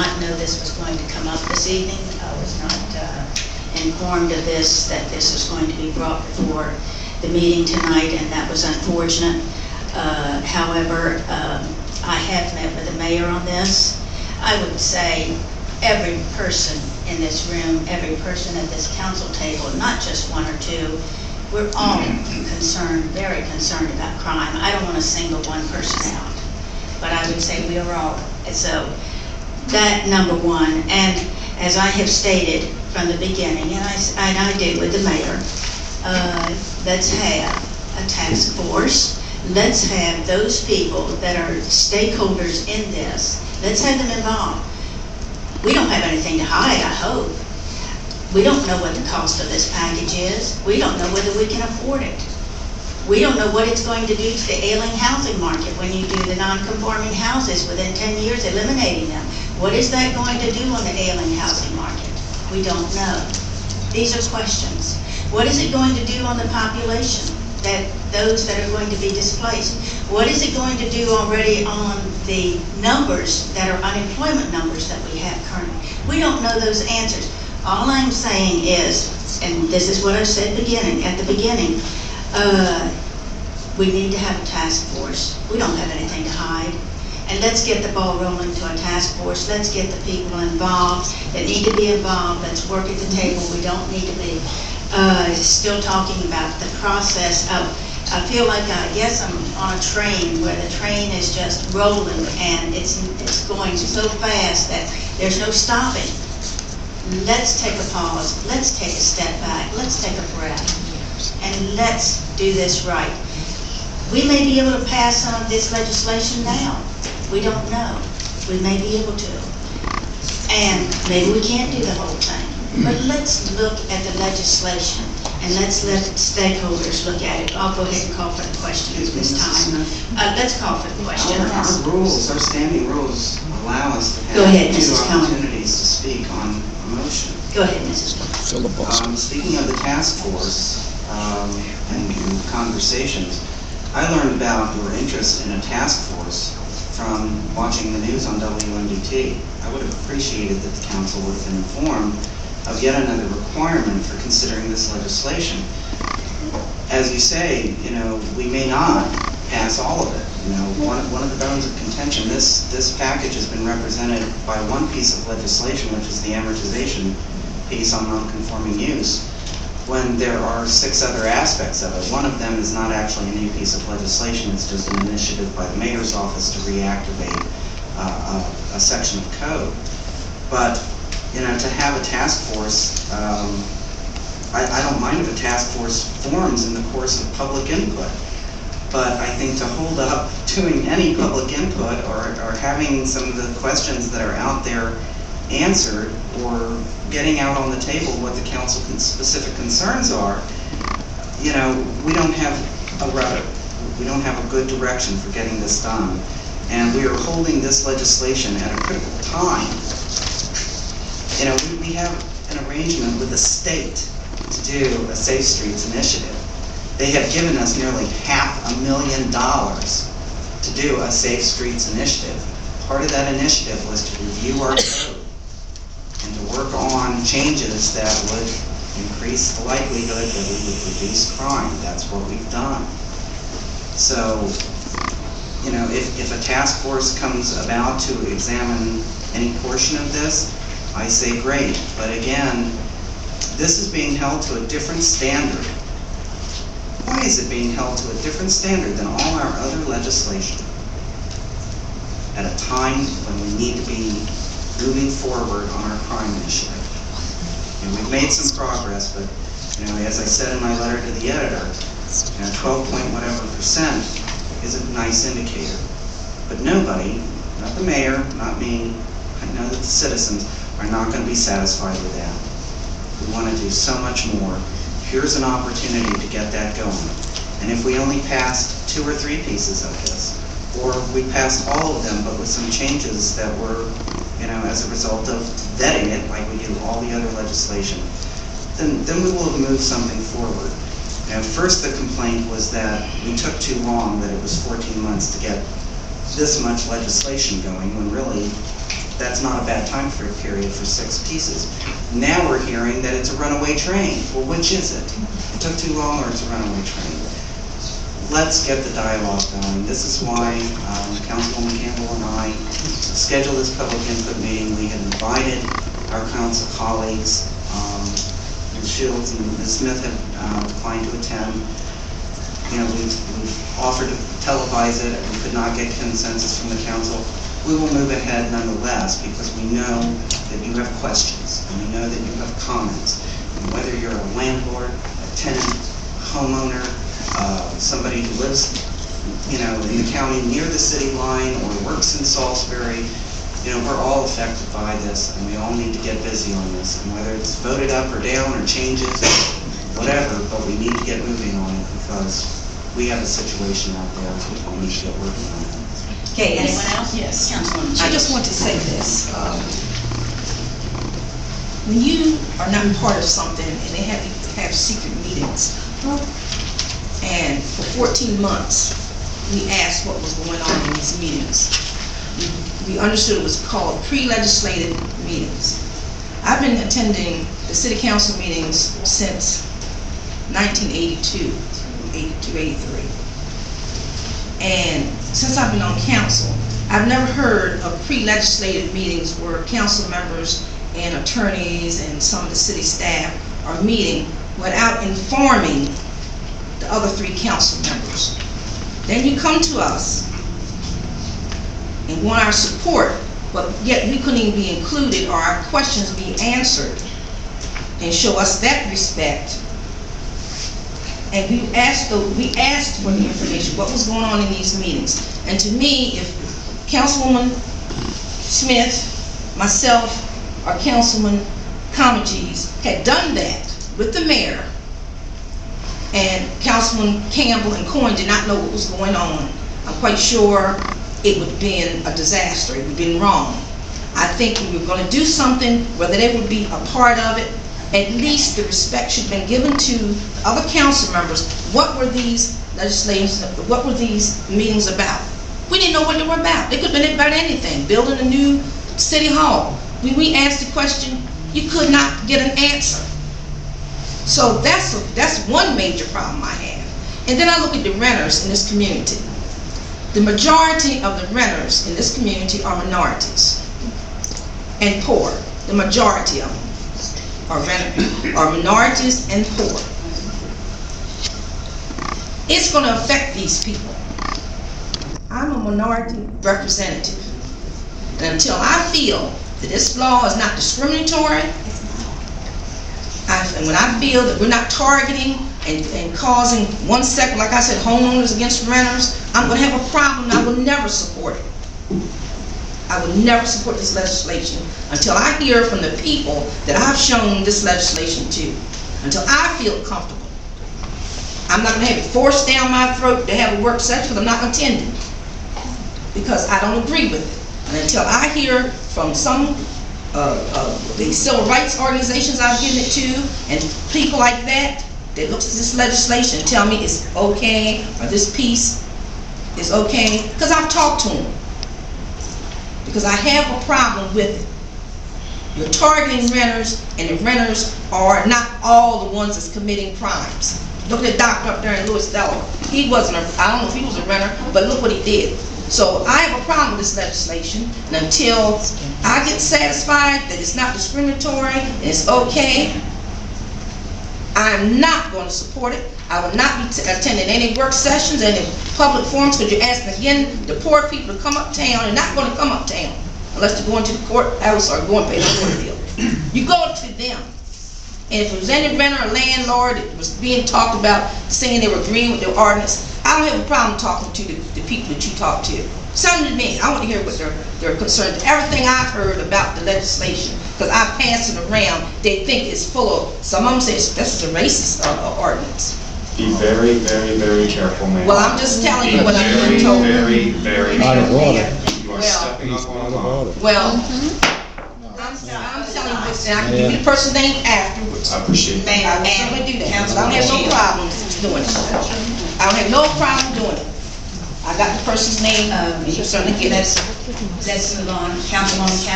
not know this was going to come up this evening. I was not informed of this, that this was going to be brought before the meeting tonight, and that was unfortunate. However, I have met with the mayor on this. I would say every person in this room, every person at this council table, not just one or two, we're all concerned, very concerned about crime. I don't want to single one person out, but I would say we are all. So that number one, and as I have stated from the beginning, and I do with the mayor, let's have a task force. Let's have those people that are stakeholders in this, let's have them involved. We don't have anything to hide, I hope. We don't know what the cost of this package is. We don't know whether we can afford it. We don't know what it's going to do to the ailing housing market when you do the non-conforming houses within 10 years, eliminating them. What is that going to do on the ailing housing market? We don't know. These are questions. What is it going to do on the population, that those that are going to be displaced? What is it going to do already on the numbers that are unemployment numbers that we have currently? We don't know those answers. All I'm saying is, and this is what I said at the beginning, we need to have a task force. We don't have anything to hide. And let's get the ball rolling to a task force. Let's get the people involved that need to be involved. Let's work at the table. We don't need to be still talking about the process of, I feel like I guess I'm on a train where the train is just rolling and it's going so fast that there's no stopping. Let's take a pause. Let's take a step back. Let's take a breath. And let's do this right. We may be able to pass some of this legislation now. We don't know. We may be able to. And maybe we can't do the whole thing. But let's look at the legislation and let's let stakeholders look at it. I'll go ahead and call for the questions this time. Let's call for the questions. Our rules, our standing rules allow us to have Go ahead, two Mrs. Cohen. opportunities to speak on a motion. Go ahead, Mrs. Cohen. Speaking of the task force and conversations, I learned about your interest in a task force from watching the news on WNDT. I would have appreciated that the council would have been informed of yet another requirement for considering this legislation. As you say, we may not pass all of it. One of the bones of contention, this package has been represented by one piece of legislation, which is the amortization piece on non-conforming use, when there are 6 other aspects of it. One of them is not actually a new piece of legislation, it's just an initiative by the mayor's office to reactivate a section of code. But to have a task force, I don't mind if a task force forms in the course of public input, but I think to hold up doing any public input or having some of the questions that are out there answered, or getting out on the table what the council's specific concerns are, we don't have a rudder. We don't have a good direction for getting this done. And we are holding this legislation at a critical time. We have an arrangement with the state to do a Safe Streets initiative. They have given us nearly $500,000 to do a Safe Streets initiative. Part of that initiative was to review our code and to work on changes that would increase the likelihood that we would reduce crime. That's what we've done. So, if a task force comes about to examine any portion of this, I say great. But again, this is being held to a different standard. Why is it being held to a different standard than all our other legislation at a time when we need to be moving forward on our crime initiative? We've made some progress, but as I said in my letter to the editor, 12 point whatever percent is a nice indicator. But nobody, not the mayor, not me, I know that the citizens are not going to be satisfied with that. We want to do so much more. Here's an opportunity to get that going. And if we only passed 2 or 3 pieces of this, or we passed all of them but with some changes that were, as a result of vetting it like we do all the other legislation, then we will have moved something forward. First the complaint was that we took too long, that it was 14 months to get this much legislation going, when really that's not a bad time for a period for 6 pieces. Now we're hearing that it's a runaway train. Well, which is it? It took too long or it's a runaway train? Let's get the dialogue going. This is why Councilwoman Campbell and I scheduled this public input meeting. We had invited our council colleagues, Ms. Shields and Ms. Smith have declined to attend. You know, we've offered to televise it. We could not get consensus from the council. We will move ahead nonetheless because we know that you have questions and we know that you have comments. And whether you're a landlord, a tenant, a homeowner, somebody who lives, you know, in the county near the city line or works in Salisbury, you know, we're all affected by this and we all need to get busy on this. And whether it's voted up or down or changes, whatever, but we need to get moving on it because we have a situation out there that we need to get working on it. Okay, Anyone else? Yes. Councilwoman I just want to say this. When you are not part of something and they have secret meetings, and for 14 months, we asked what was going on in these meetings. We understood it was called pre-legislative meetings. I've been attending the city council meetings since 1982, 83. And since I've been on council, I've never heard of pre-legislative meetings where council members and attorneys and some of the city staff are meeting without informing the other 3 council members. Then you come to us and want our support, but yet we couldn't even be included or our questions be answered and show us that respect. And we asked for the information, what was going on in these meetings. And to me, if Councilwoman Smith, myself, or Councilman Comegys had done that with the mayor, and Councilman Campbell and Coyne did not know what was going on, I'm quite sure it would have been a disaster. It would have been wrong. I think we were going to do something, whether they would be a part of it, at least the respect should have been given to other council members. What were these legislations, what were these meetings about? We didn't know what they were about. They could have been about anything. Building a new city hall. When we asked the question, you could not get an answer. So that's one major problem I have. And then I look at the renters in this community. The majority of the renters in this community are minorities and poor. The majority of them are minorities and poor. It's going to affect these people. I'm a minority representative. And until I feel that this law is not discriminatory, and when I feel that we're not targeting and causing one second, like I said, homeowners against renters, I'm going to have a problem. I will never support it. I will never support this legislation until I hear from the people that I've shown this legislation to, until I feel comfortable. I'm not going to have it forced down my throat to have a work session because I'm not attending, because I don't agree with it. And until I hear from some the civil rights organizations I've given it to, and people like that look at this legislation and tell me it's okay, or this piece is okay, because I've talked to them. Because I have a problem with it. You're targeting renters, and the renters are not all the ones that's committing crimes. Look at the doctor up there in Louis Delaware. He wasn't I don't know if he was a renter, but look what he did. So I have a problem with this legislation, and until I get satisfied that it's not discriminatory and it's okay, I'm not going to support it. I will not be attending any work sessions, any public forums, because you're asking again the poor people to come uptown. They're not going to come uptown unless they're going to the courthouse or going to pay the court bill. You go to them. And if it was any renter or landlord that was being talked about, saying they were agreeing with their ordinance, I don't have a problem talking to the people that you talk to. Send them to me. I want to hear what they're concerned. Everything I've heard about the legislation, because I've passed it around, they think it's full of, some of them say this is a racist ordinance. Be very, very, very careful, ma'am. Well, I'm just telling you what I'm being told. Very, very Out of careful. order. You are stepping up on the law. Well, I'm telling you this, and I can give you the person's name afterwards. I appreciate it. I will certainly do that, because I don't have no problems doing it. I don't have no problem doing it. I got the person's name, and you certainly get it. Let's move on. Councilwoman